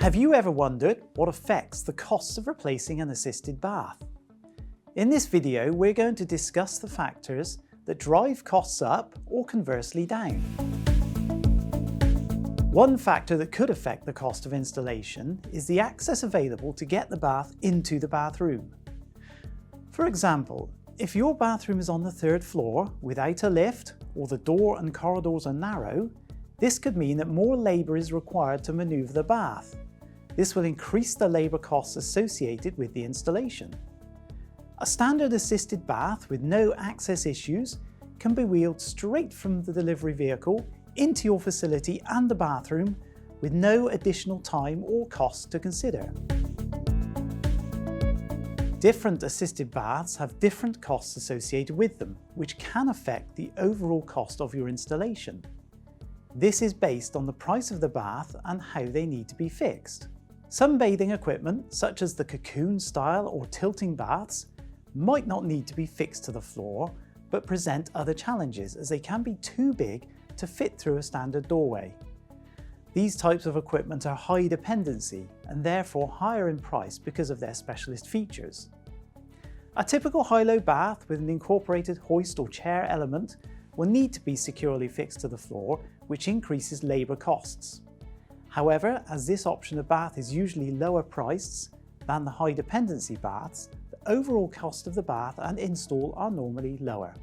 Have you ever wondered what affects the costs of replacing an assisted bath? In this video, we're going to discuss the factors that drive costs up or conversely down. One factor that could affect the cost of installation is the access available to get the bath into the bathroom. For example, if your bathroom is on the 3rd floor without a lift, or the door and corridors are narrow, this could mean that more labour is required to manoeuvre the bath. This will increase the labour costs associated with the installation. A standard assisted bath with no access issues can be wheeled straight from the delivery vehicle into your facility and the bathroom with no additional time or cost to consider. Different assisted baths have different costs associated with them, which can affect the overall cost of your installation. This is based on the price of the bath and how they need to be fixed. Some bathing equipment, such as the Cocoon style or tilting baths, might not need to be fixed to the floor, but present other challenges as they can be too big to fit through a standard doorway. These types of equipment are high dependency and therefore higher in price because of their specialist features. A typical high-low bath with an incorporated hoist or chair element will need to be securely fixed to the floor, which increases labour costs. However, as this option of bath is usually lower priced than the high dependency baths, the overall cost of the bath and install are normally lower.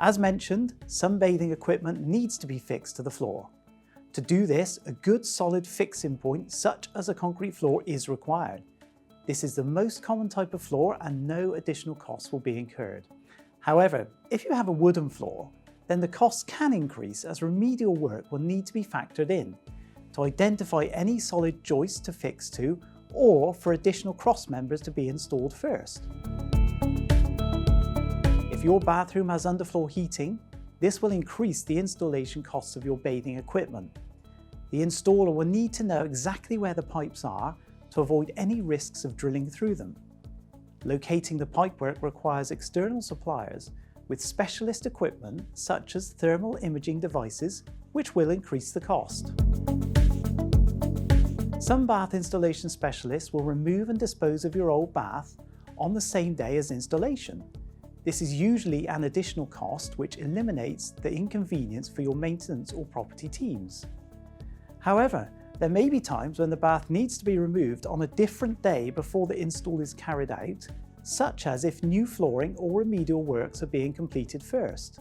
As mentioned, some bathing equipment needs to be fixed to the floor. To do this, a good solid fixing point such as a concrete floor is required. This is the most common type of floor and no additional costs will be incurred. However, if you have a wooden floor, then the costs can increase as remedial work will need to be factored in to identify any solid joists to fix to or for additional cross members to be installed first. If your bathroom has underfloor heating, this will increase the installation costs of your bathing equipment. The installer will need to know exactly where the pipes are to avoid any risks of drilling through them. Locating the pipework requires external suppliers with specialist equipment such as thermal imaging devices, which will increase the cost. Some bath installation specialists will remove and dispose of your old bath on the same day as installation. This is usually an additional cost which eliminates the inconvenience for your maintenance or property teams. However, there may be times when the bath needs to be removed on a different day before the install is carried out, such as if new flooring or remedial works are being completed first.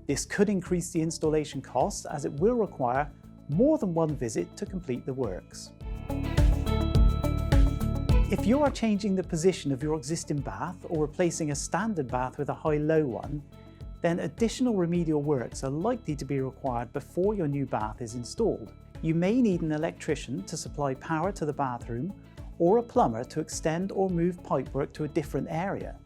This could increase the installation costs as it will require more than one visit to complete the works. If you are changing the position of your existing bath or replacing a standard bath with a high-low one, then additional remedial works are likely to be required before your new bath is installed. You may need an electrician to supply power to the bathroom or a plumber to extend or move pipework to a different area.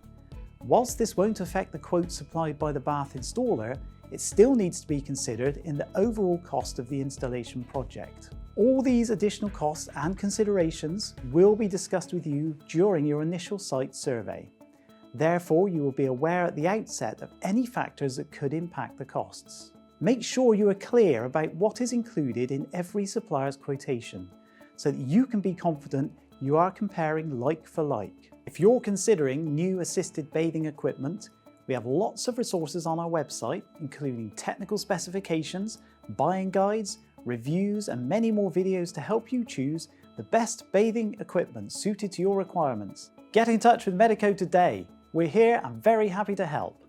Whilst this won't affect the quote supplied by the bath installer, it still needs to be considered in the overall cost of the installation project. All these additional costs and considerations will be discussed with you during your initial site survey. Therefore, you will be aware at the outset of any factors that could impact the costs. Make sure you are clear about what is included in every supplier's quotation so that you can be confident you are comparing like for like. If you're considering new assisted bathing equipment, we have lots of resources on our website, including technical specifications, buying guides, reviews, and many more videos to help you choose the best bathing equipment suited to your requirements. Get in touch with Medaco today. We're here and very happy to help.